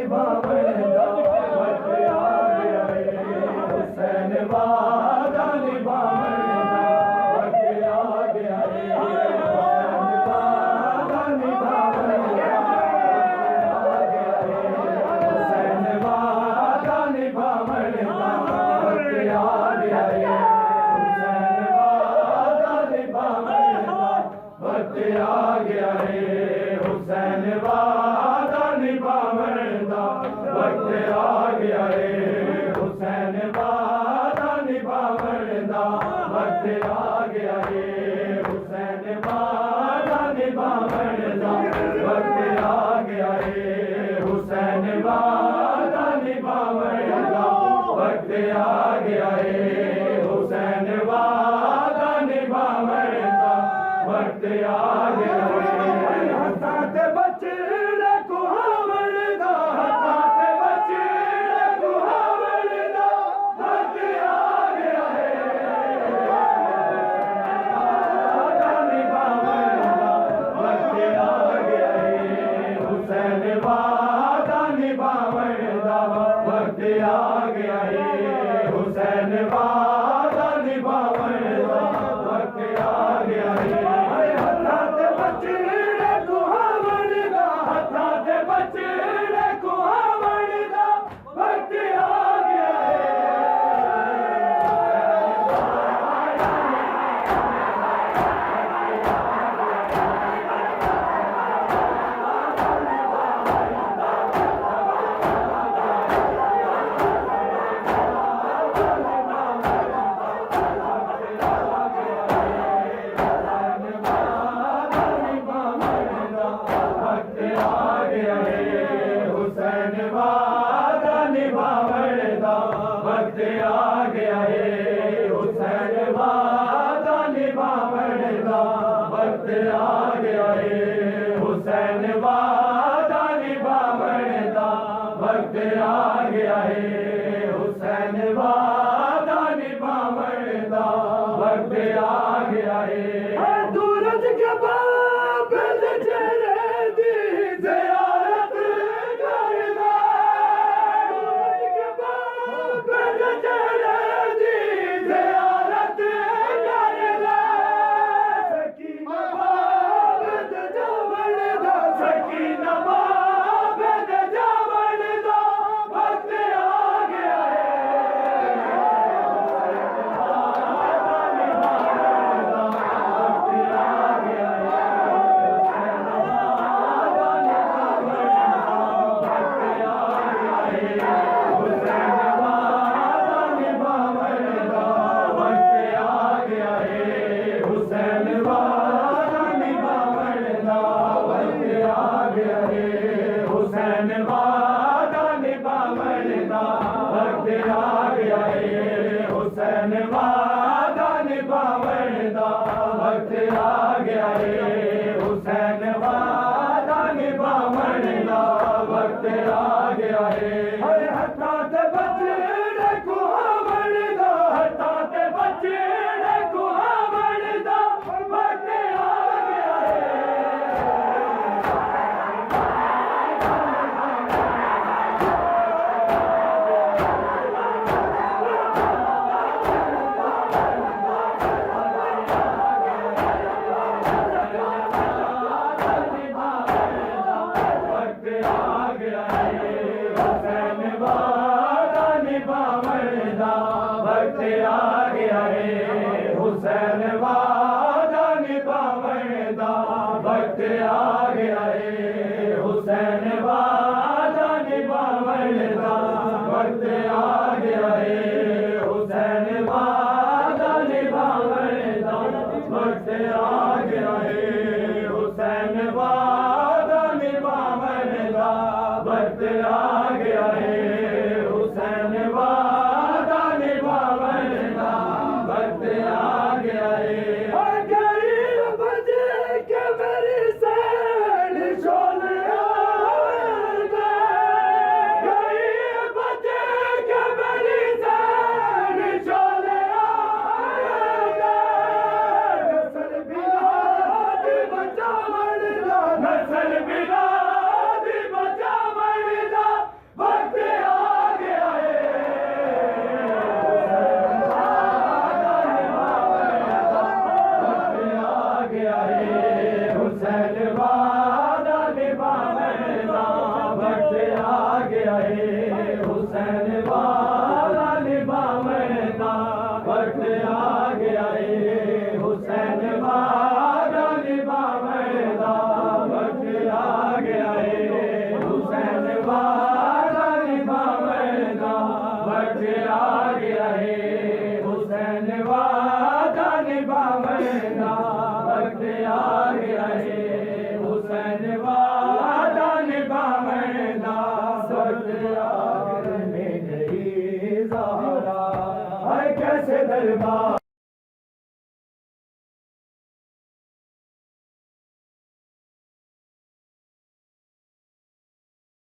निभावंदा वक्त आ गया है हुसैन वादा निभावंदा वक्त आ गया है हुसैन वादा निभावंदा आ गया है हुसैन वादा निभावंदा वक्त आ गया है हुसैन वादा निभावंदा वक्त आ गया है हुसैन वादा निभावंदा वक्त आ गया है हुसैन वादा निभावंदा वक्त आ गया है हुसैन वादा निभावंदा वक्त आ गया है हुसैन वादा निभावंदा वक्त आ गया है हुसैन वादा निभावंदा वक्त आ गया है हसात बचड़े को हावड़दा हसात बचड़े को हावड़दा वक्त आ गया है वादा निभावंदा वक्त आ गया है हुसैन वादा निभावंदा वक्त आ गया है हुसैन वादा निभावंदा वक्त आ गया है हसात बचड़े को हावड़दा हसात बचड़े को हावड़दा वक्त आ गया हुसैन वादा निभावंदा वक्त आ गया है हुसैन वादा निभावंदा वक्त आ गया है हुसैन वादा निभावंदा वक्त आ गया है हुसैन वादा निभावंदा वक्त आ गया है दूरज के बाब चेहरे दी ज़ियारत करदा दूरज के बाब चेहरे दी ज़ियारत करदा सकीना बाब जावड़दा सकीना बाब जावड़दा वक्त आ गया हुसैन वादा निभावंदा वक्त आ गया है हुसैन वादा निभावंदा वक्त आ गया है हुसैन वादा निभावंदा वक्त आ गया है हुसैन वादा निभावंदा वक्त आ गया है हसात बचड़े को हावड़दा हसात बचड़े को हावड़दा वक्त आ गया वक्त आ गया है हुसैन वादा निभावंदा वक्त आ गया है हुसैन वादा निभावंदा वक्त आ गया है हुसैन वादा निभावंदा वक्त आ गया है हुसैन वादा निभावंदा वक्त आ